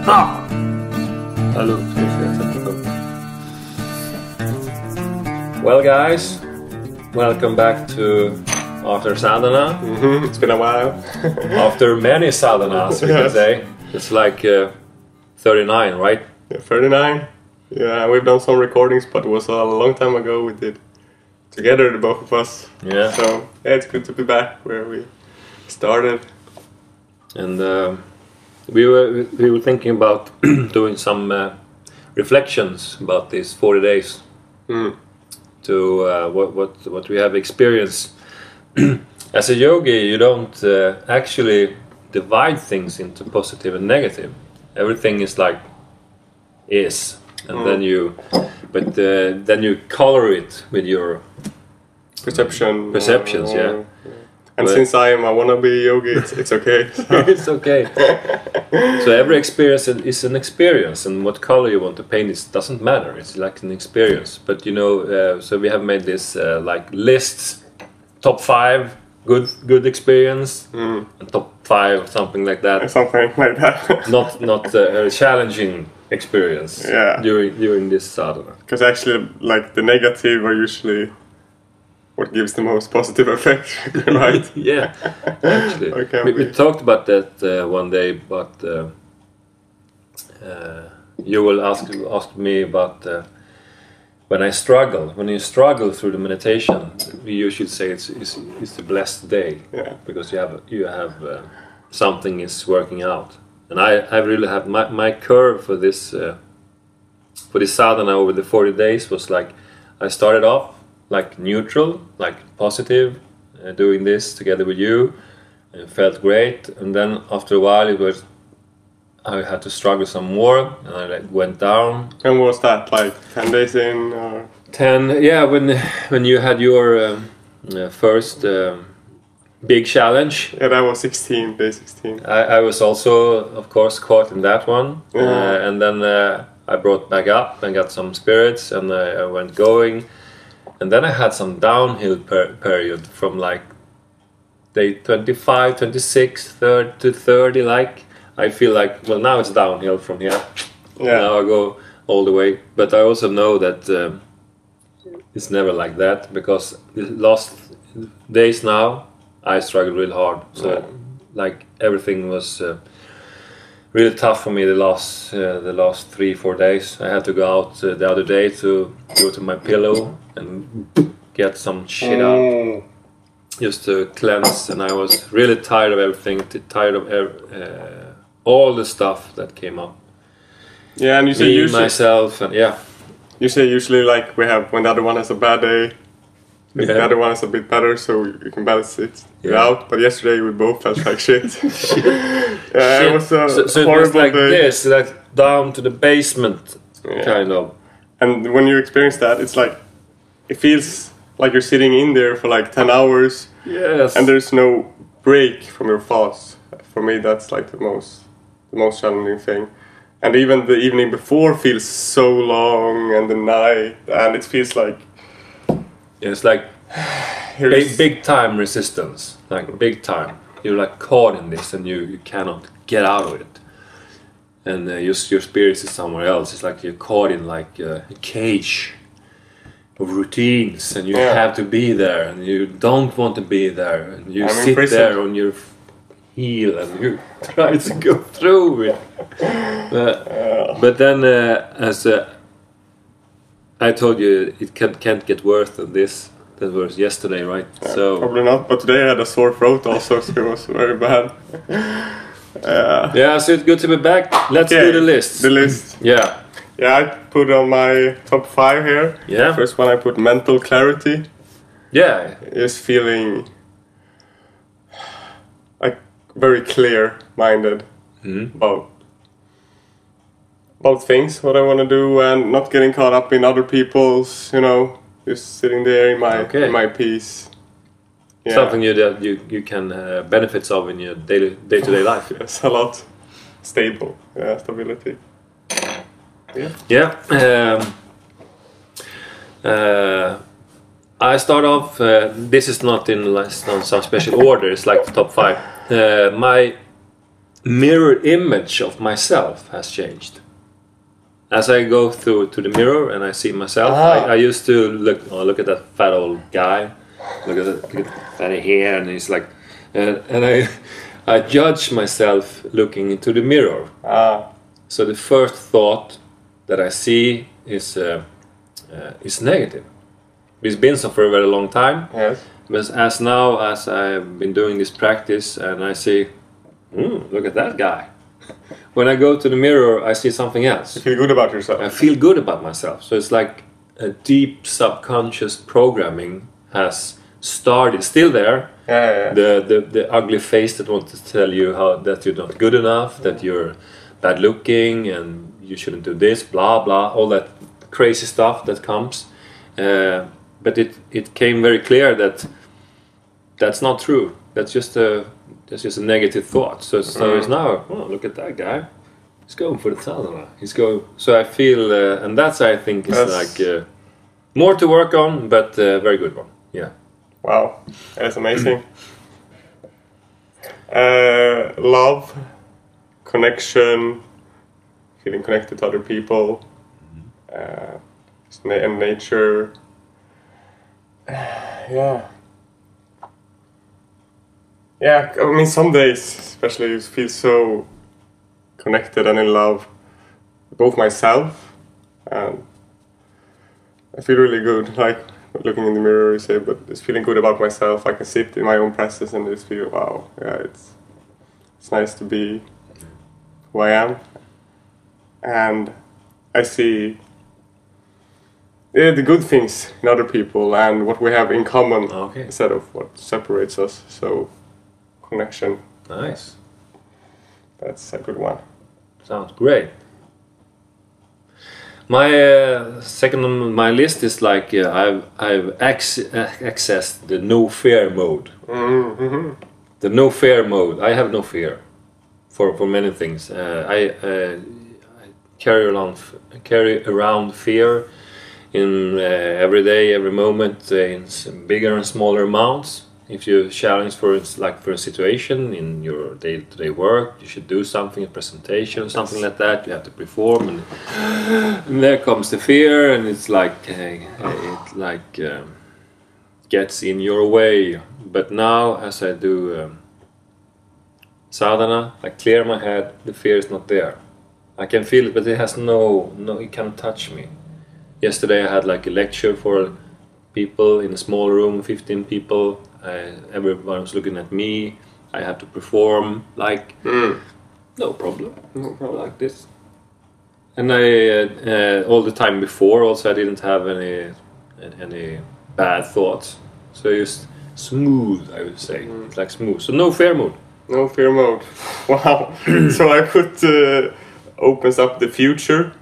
Hello. Well guys, welcome back to After Sadhana. It's been a while. After many sadhanas, we can say. It's like 39, right? Yeah, 39. Yeah, we've done some recordings, but it was a long time ago we did together, the both of us. Yeah. So yeah, it's good to be back where we started. And we were thinking about doing some reflections about these 40 days to what we have experienced. As a yogi, you don't actually divide things into positive and negative. Everything is like and then you color it with your perceptions, yeah. And but since I am a wannabe yogi, it's okay. It's okay. So every experience is an experience, and what color you want to paint doesn't matter. It's like an experience. But you know, so we have made this like lists, top 5 good experience, and top 5 something like that. Something like that. not a challenging experience. Yeah. During this sadhana. Because actually, like the negative are usually what gives the most positive effect, right? Yeah, actually. We talked about that one day, but you will ask me about when you struggle through the meditation, we usually say it's a blessed day, because you have something is working out, and I really have my curve for this sadhana over the 40 days was like I started off like neutral, like positive, doing this together with you, and felt great. And then after a while, I had to struggle some more, and I like went down. And what was that, like 10 days in? Or? 10, yeah. When you had your first big challenge. Yeah, that was day 16. I was also, of course, caught in that one, and then I brought back up and got some spirits, and I went going. And then I had some downhill period from like day 25, 26, 30 to 30. Like I feel like, well, now it's downhill from here. Yeah. Now I go all the way. But I also know that it's never like that, because the last days now I struggled really hard. So like everything was really tough for me the last 3-4 days. I had to go out the other day to go to my pillow and get some shit out, just to cleanse. And I was really tired of everything, tired of all the stuff that came up. Yeah, and you say usually myself, and you say usually like when the other one has a bad day, the other one is a bit better, so you can balance it out. But yesterday we both felt like shit. It was a so horrible it was like day. this, like down to the basement, kind of. And when you experience that, it's like it feels like you're sitting in there for like 10 hours. Yes. And there's no break from your thoughts. For me, that's like the most challenging thing. And even the evening before feels so long, and the night, and it feels like it's like big time resistance, like big time. You're like caught in this, and you cannot get out of it. And your spirit is somewhere else. It's like you're caught in like a cage of routines, and you have to be there, and you don't want to be there, and you sit there on your heel, and you try to go through it. But then, as I told you, it can't get worse than this. That was yesterday, right? So probably not. But today I had a sore throat also, so it was very bad. Yeah, so it's good to be back. Let's do the list. The list. Yeah, I put on my top 5 here. Yeah. First one I put mental clarity. Yeah. Is feeling like very clear-minded about things, what I want to do, and not getting caught up in other people's, just sitting there in my peace. Yeah. Something you can benefits of in your day-to-day life. Yes, a lot. Stable, stability. I start off. This is not in some special order. It's like the top 5. My mirror image of myself has changed. As I go through to the mirror and I see myself, I used to look at that fat old guy, look at that fatty hair, and he's like, and I judge myself looking into the mirror. So the first thought that I see is negative. It's been so for a very long time. Yes. But as I've been doing this practice, and I see, look at that guy. When I go to the mirror, I see something else. You feel good about yourself. I feel good about myself. So it's like a deep subconscious programming has started. Still there. Yeah. The ugly face that wants to tell you that you're not good enough, that you're bad looking, and you shouldn't do this, blah blah, all that crazy stuff that comes. But it came very clear that that's not true. That's just a negative thought. So it's now, look at that guy. He's going for the sadhana. He's going. So I feel, and that's, I think, is like more to work on, but very good one. Yeah. Wow, that's amazing. Love, connection, feeling connected to other people, and nature. Yeah, I mean, some days, especially, you feel so connected and in love with both myself, and I feel really good, like looking in the mirror, you say, but just feeling good about myself. I can sit in my own presence and just feel, wow, yeah, it's nice to be who I am, and I see the good things in other people and what we have in common instead of what separates us. So connection. Nice. That's a good one. Sounds great. My second on my list is like I've accessed the no fear mode. Mm-hmm. The no fear mode. I have no fear for many things. I carry around fear in every day, every moment, in bigger and smaller amounts. If you challenge for a situation in your day-to-day work, you should do something, a presentation, something like that. You have to perform, and there comes the fear, and it's like gets in your way. But now, as I do sadhana, I clear my head. The fear is not there. I can feel it, but it has no. It can't touch me. Yesterday, I had like a lecture for people in a small room, 15 people. Everyone was looking at me. I had to perform like no problem, like this. And I all the time before also I didn't have any bad thoughts. So just smooth, I would say. It's like smooth. So no fear mode. No fear mode. Wow. So I could opens up the future,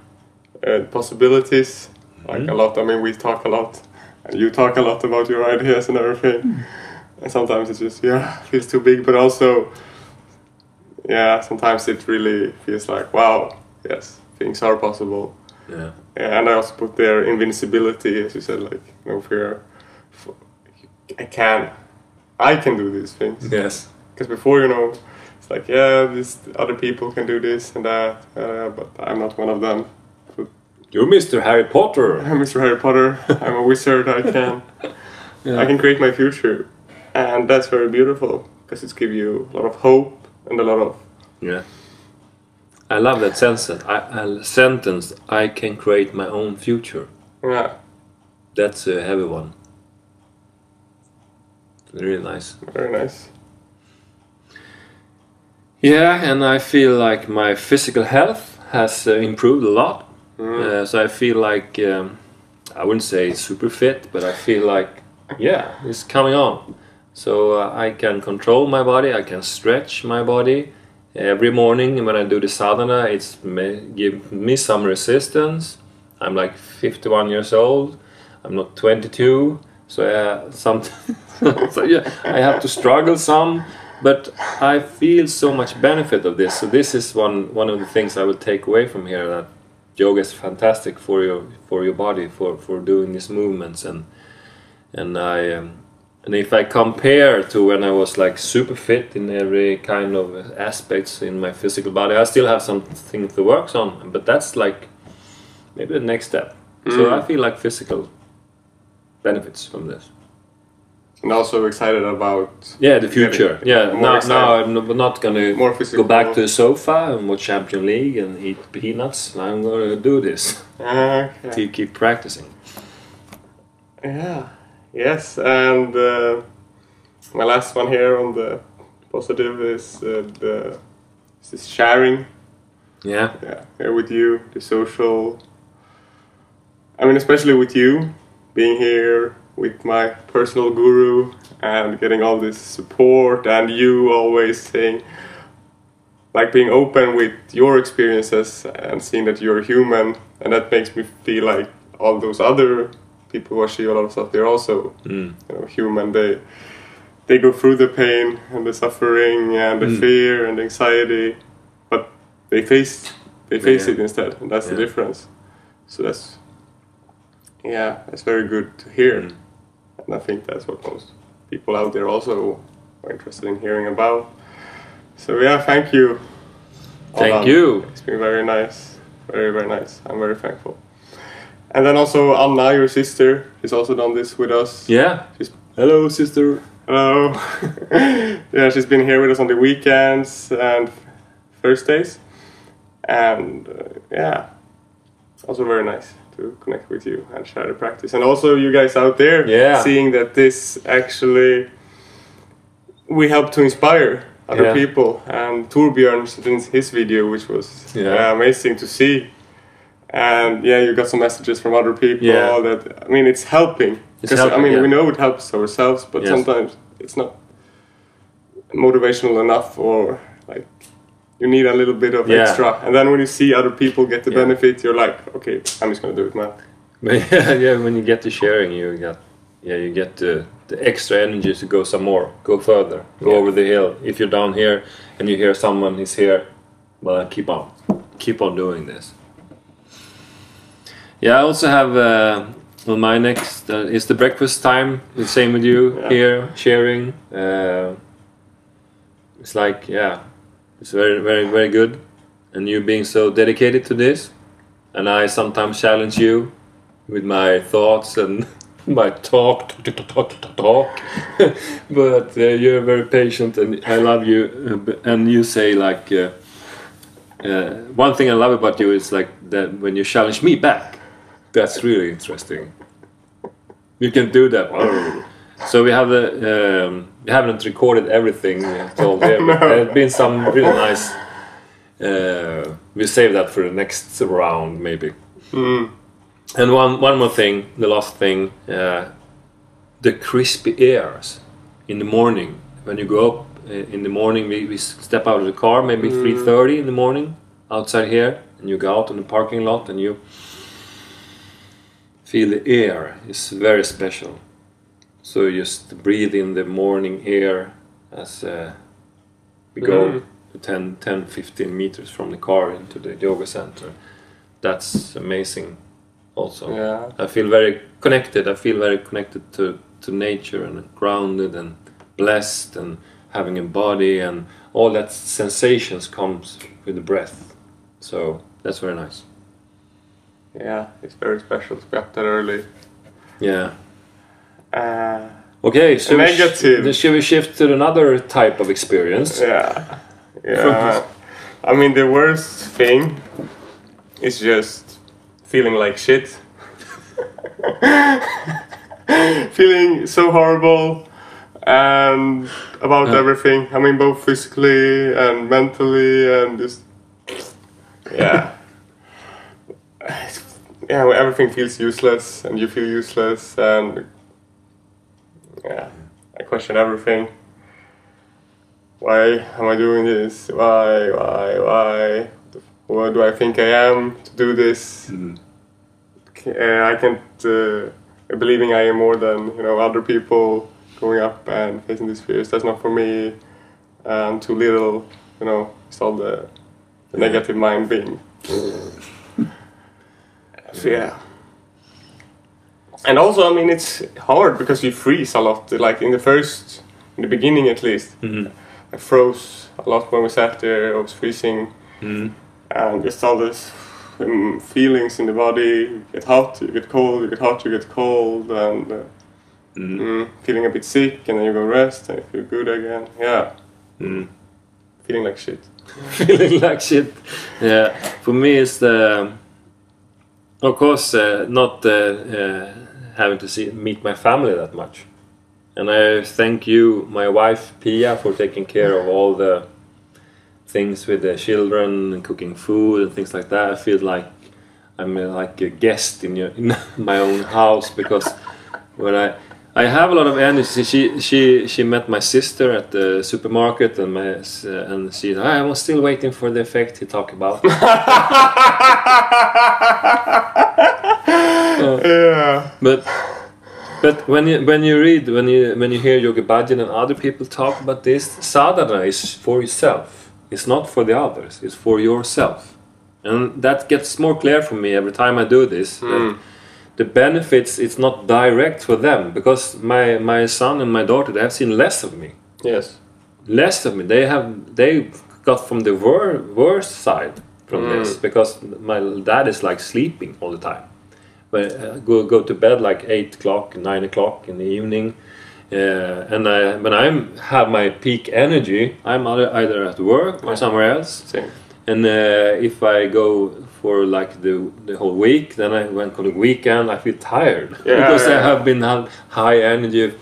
possibilities. Like a lot. I mean, we talk a lot, and you talk a lot about your ideas and everything. And sometimes it's just feels too big, but also sometimes it really feels like, wow, yes, things are possible. Yeah. And I also put there invincibility, as you said, like no fear. I can do these things. Yes. Because before, it's like, these other people can do this and that, but I'm not one of them. You're Mr. Harry Potter. I'm Mr. Harry Potter. I'm a wizard. I can create my future. And that's very beautiful, because it's give you a lot of hope and a lot of... Yeah. I love that sentence. I can create my own future. Yeah. That's a heavy one. Really nice. Very nice. Yeah, and I feel like my physical health has improved a lot. So I feel like, I wouldn't say super fit, but I feel like, it's coming on. So I can control my body, I can stretch my body. Every morning when I do the sadhana, it's give me some resistance. I'm like 51 years old, I'm not 22, so I have to struggle some, but I feel so much benefit of this. So this is one of the things I will take away from here, that yoga is fantastic for your body, for doing these movements, and And if I compare to when I was like super fit in every kind of aspects in my physical body, I still have something to work on, but that's like maybe the next step. So I feel like physical benefits from this. And also excited about the future. Now I'm not gonna go back to the sofa and watch Champions League and eat peanuts. I'm gonna do this to keep practicing. Yeah. Yes, and my last one here on the positive is this sharing. Yeah. Here with you, the social. I mean, especially with you being here with my personal guru and getting all this support, and you always saying, like, being open with your experiences and seeing that you're human, and that makes me feel like all those other people who achieve a lot of stuff, they're also human. They go through the pain and the suffering and the fear and the anxiety, but they face it instead, and that's the difference. So that's very good to hear, and I think that's what most people out there also are interested in hearing about. So thank you. Thank you. It's been very nice, very, very nice. I'm very thankful. And then also Anna, your sister, has also done this with us. Yeah. Hello, sister. Hello. Yeah, she's been here with us on the weekends and Thursdays. And also very nice to connect with you and share the practice. And also you guys out there, seeing that this actually, we help to inspire other people. And Torbjörn did his video, which was amazing to see. And you got some messages from other people that, I mean, it's helping. Because I mean, we know it helps ourselves, but sometimes it's not motivational enough, or like you need a little bit of extra. And then when you see other people get the benefit, you're like, okay, I'm just gonna do it, man. When you get to sharing, you get the extra energy to go some more, go further, go over the hill. If you're down here and you hear someone is here, well, keep on doing this. I also have on my next is the breakfast time. The same with you here, sharing. It's like it's very, very, very good, and you being so dedicated to this. And I sometimes challenge you with my thoughts and my talk. But you're very patient, and I love you. And you say like one thing I love about you is like that when you challenge me back. That's really interesting. You can do that. So we have we haven't recorded everything told here, but there's been some really nice. We save that for the next round, maybe. And one more thing, the last thing, the crispy airs in the morning. When you go up in the morning, we step out of the car, maybe 3:30 in the morning, outside here, and you go out in the parking lot and you feel the air is very special. So just breathe in the morning air as we go 10-15 meters from the car into the yoga center. That's amazing also. I feel very connected. I feel very connected to nature, and grounded and blessed, and having a body, and all that sensations comes with the breath. So that's very nice. It's very special to be up that early. Okay, so should we shift to another type of experience? I mean, the worst thing is just feeling like shit. Feeling so horrible and about everything. I mean, both physically and mentally, and just everything feels useless, and you feel useless, and I question everything. Why am I doing this? Why? What do I think I am to do this? I can't believing I am more than other people going up and facing these fears. That's not for me. I'm too little. It's all the negative mind being. And also, I mean, it's hard because you freeze a lot. Like in the beginning at least, I froze a lot when we sat there. I was freezing, and just all this feelings in the body. You get hot, you get cold, you get hot, you get cold, and feeling a bit sick, and then you go rest, and you feel good again. Yeah, feeling like shit. Feeling like shit. Yeah, for me it's the, of course, not having to meet my family that much. And I thank you, my wife Pia, for taking care of all the things with the children and cooking food and things like that. I feel like I'm like a guest in my own house, because when I have a lot of energy. She met my sister at the supermarket, and she said, I was still waiting for the effect he talked about. Yeah. But when you hear Yogi Bhajan and other people talk about this, sadhana is for yourself. It's not for the others. It's for yourself, and that gets more clear for me every time I do this. The benefits, it's not direct for them, because my son and my daughter, they have seen less of me. Yes. Less of me. They got from the worst side from this, because my dad is like sleeping all the time. But go to bed like 8 o'clock, 9 o'clock in the evening, and when I have my peak energy, I'm either at work or somewhere else. Same. And if I go for like the whole week, then when on the weekend I feel tired, because I have been high energy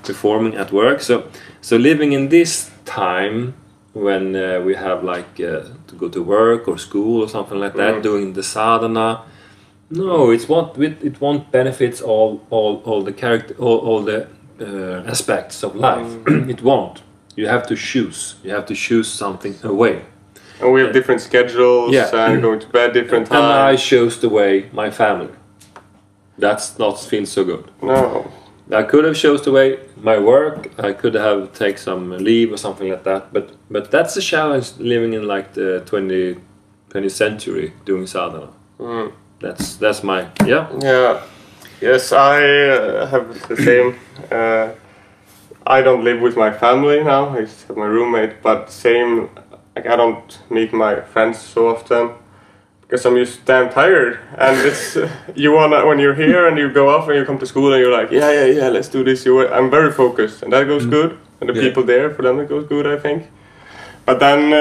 performing at work. So living in this time when we have like to go to work or school or something like that, doing the sadhana, no, it won't benefits all the character, all the aspects of life. It won't. You have to choose. You have to choose something away. And we have different schedules, and going to bed different times. And I chose the way my family. That's not feel so good. No. I could have chose the way my work. I could have take some leave or something like that. But that's a challenge living in like the 20th century doing sadhana. That's my Yeah. Yes, I have the same. I don't live with my family now. I just have my roommate, but same. Like, I don't meet my friends so often because I'm just damn tired. And it's when you're here and you go off and you come to school and you're like, yeah, let's do this. I'm very focused, and that goes good. And the people there, for them it goes good, I think. But then,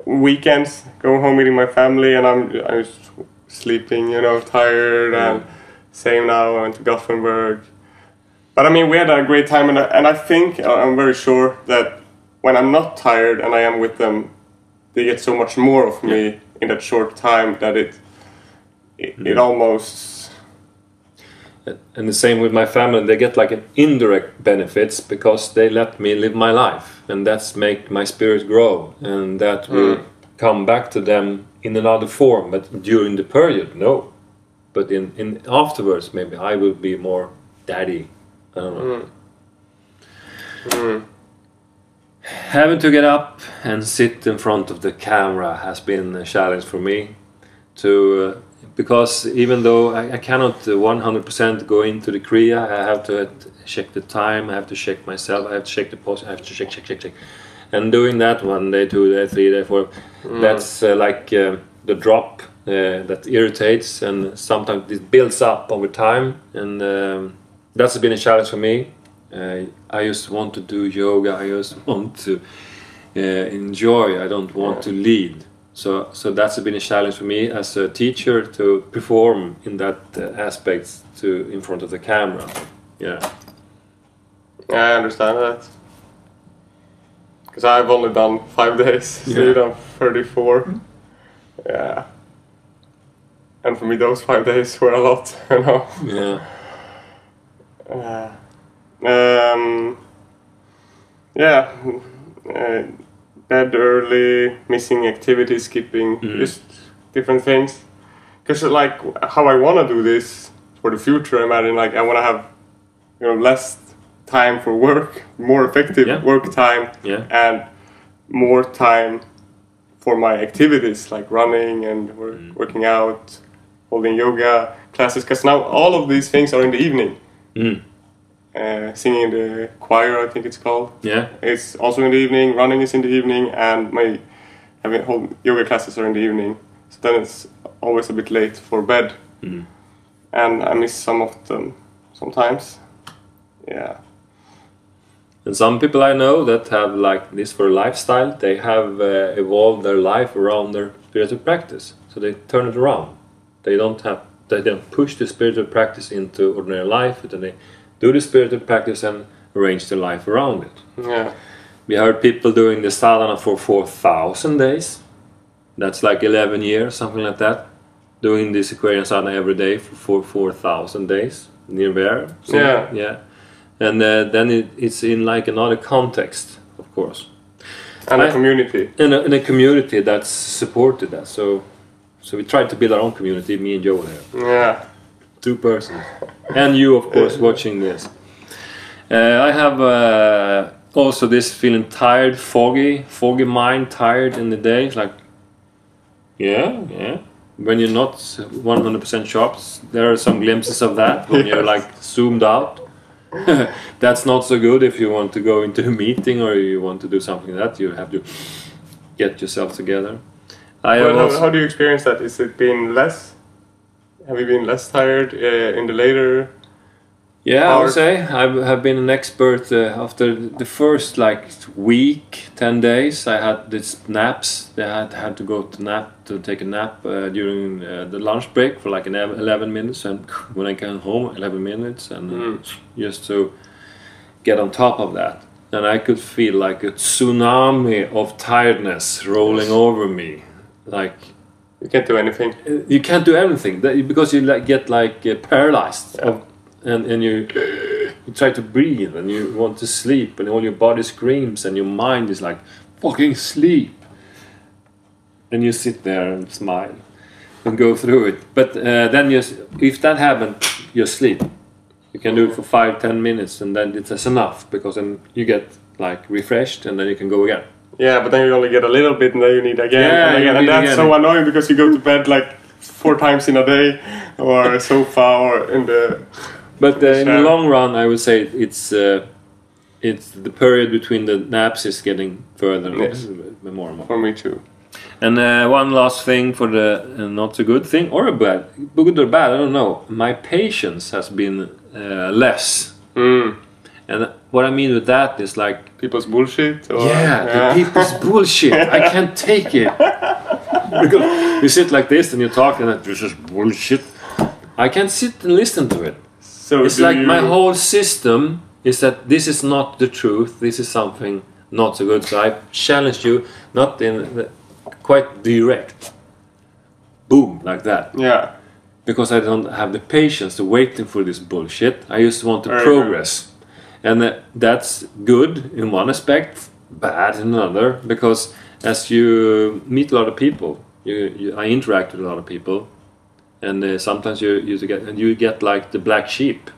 weekends, go home meeting my family, and I'm just sleeping, tired. And same now. I went to Gothenburg. But I mean, we had a great time, and I think I'm very sure that when I'm not tired and I am with them, they get so much more of me in that short time that it almost. And the same with my family. They get like an indirect benefits because they let me live my life, and that's make my spirit grow, and that will come back to them in another form. But during the period, no. But in afterwards, maybe I will be more daddy. I don't know. Having to get up and sit in front of the camera has been a challenge for me, because even though I cannot 100% go into the Kriya, I have to check the time, I have to check myself, I have to check the pose, I have to check. And doing that 1 day, 2 day, 3 day, 4, that's like the drop that irritates, and sometimes it builds up over time, and that's been a challenge for me. I just want to do yoga. I just want to enjoy. I don't want to lead. So that's been a challenge for me as a teacher to perform in that aspect in front of the camera. Yeah. I understand that. Because I've only done 5 days. So you done 34. Yeah. And for me, those 5 days were a lot. Yeah. Bed early, missing activities, skipping, just different things. Because like how I want to do this for the future, I imagine like I want to have less time for work, more effective work time, and more time for my activities like running and working out, holding yoga classes, because now all of these things are in the evening. Singing in the choir, I think it's called. Yeah. It's also in the evening, running is in the evening, and my whole yoga classes are in the evening. So then it's always a bit late for bed. And I miss some of them sometimes. Yeah. And some people I know that have like this for a lifestyle, they have evolved their life around their spiritual practice. So they turn it around. They don't push the spiritual practice into ordinary life, but then they do the spiritual practice and arrange their life around it. Yeah. We heard people doing the sadhana for 4,000 days. That's like 11 years, something like that. Doing this Aquarian Sadhana every day for 4,000 days, near there. So, yeah. And then it's in like another context, of course. And a community. In a community that's supported that. So we tried to build our own community, me and Joe here. Yeah. 2 persons. And you, of course, watching this. I have also this feeling tired, foggy mind, tired in the day. It's like, yeah. When you're not 100% sharp, there are some glimpses of that when you're like zoomed out. That's not so good if you want to go into a meeting or you want to do something like that. You have to get yourself together. How do you experience that? Is it been less? Have you been less tired in the later? Yeah, I would say I have been an expert after the first like week, 10 days. I had these naps. I had to go to take a nap during the lunch break for like 11 minutes, and when I came home, 11 minutes, and just to get on top of that. And I could feel like a tsunami of tiredness rolling over me, like. You can't do anything. You can't do anything because you get paralyzed, and you try to breathe and you want to sleep, and all your body screams and your mind is like fucking sleep, and you sit there and smile and go through it. But then if that happened, you sleep. You can do it for 5-10 minutes, and then it's enough, because then you get like refreshed, and then you can go again. Yeah, but then you only get a little bit, and then you need again, and that's so annoying, because you go to bed like 4 times in a day, or a sofa, or in the. But in the long run, I would say it's the period between the naps is getting further, more and more. For me too. And one last thing for the not so good thing, or a bad, good or bad, I don't know. My patience has been less. And what I mean with that is like people's bullshit. Or, the people's bullshit. I can't take it, because you sit like this and you talk, and this is bullshit. I can't sit and listen to it. So it's like my whole system is that this is not the truth. This is something not so good. So I challenge you, not in quite direct, boom, like that. Yeah. Because I don't have the patience to waiting for this bullshit. I just want to progress. And that's good in one aspect, bad in another, because as you meet a lot of people, I interact with a lot of people, and sometimes you get like the black sheep,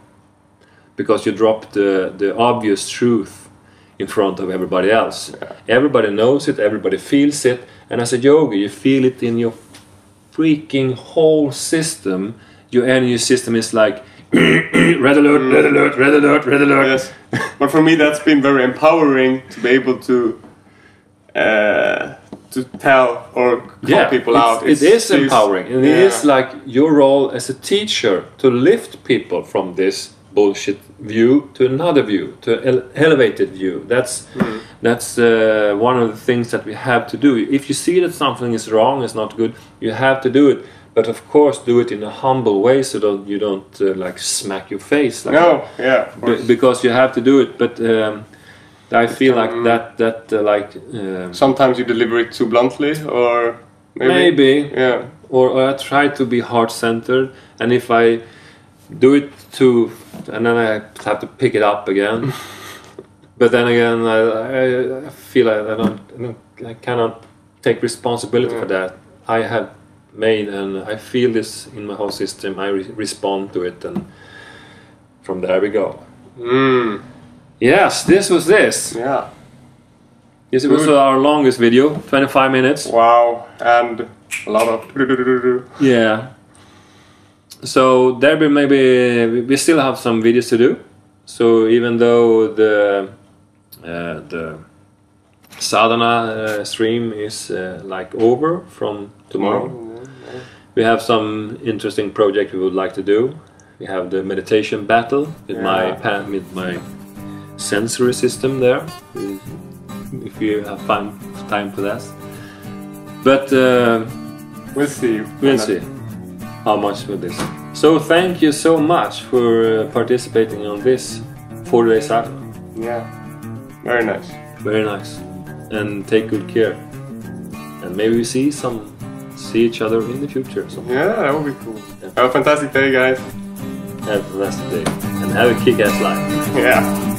because you drop the obvious truth in front of everybody else. Yeah. Everybody knows it, everybody feels it, and as a yogi, you feel it in your freaking whole system. Your energy system is like red alert, red alert, red alert, red alert. Yes. But for me, that's been very empowering to be able to tell or call people out. It is empowering, and it is like your role as a teacher to lift people from this bullshit view to another view, to an elevated view. That's one of the things that we have to do. If you see that something is wrong, it's not good, you have to do it. But of course, do it in a humble way, so that you don't like smack your face. Like because you have to do it. But I feel like that sometimes you deliver it too bluntly, or maybe. Or I try to be heart-centered, and if I do it too, and then I have to pick it up again. But then again, I feel like I cannot take responsibility for that. I have made, and I feel this in my whole system. I respond to it, and from there we go. Yes, this was this. Yeah. This was our longest video, 25 minutes. Wow, and a lot of. Yeah. So there be maybe we still have some videos to do. So even though the sadhana stream is like over from tomorrow, we have some interesting project we would like to do. We have the meditation battle with my sensory system there. If you have time for that, but we'll see. We'll see how much with this. So thank you so much for participating on this 4-day sadhana. Yeah, very nice. Very nice. And take good care. And maybe we see each other in the future. Yeah, that would be cool. Yeah. Have a fantastic day, guys. Have a fantastic day. And have a kick-ass life. Yeah.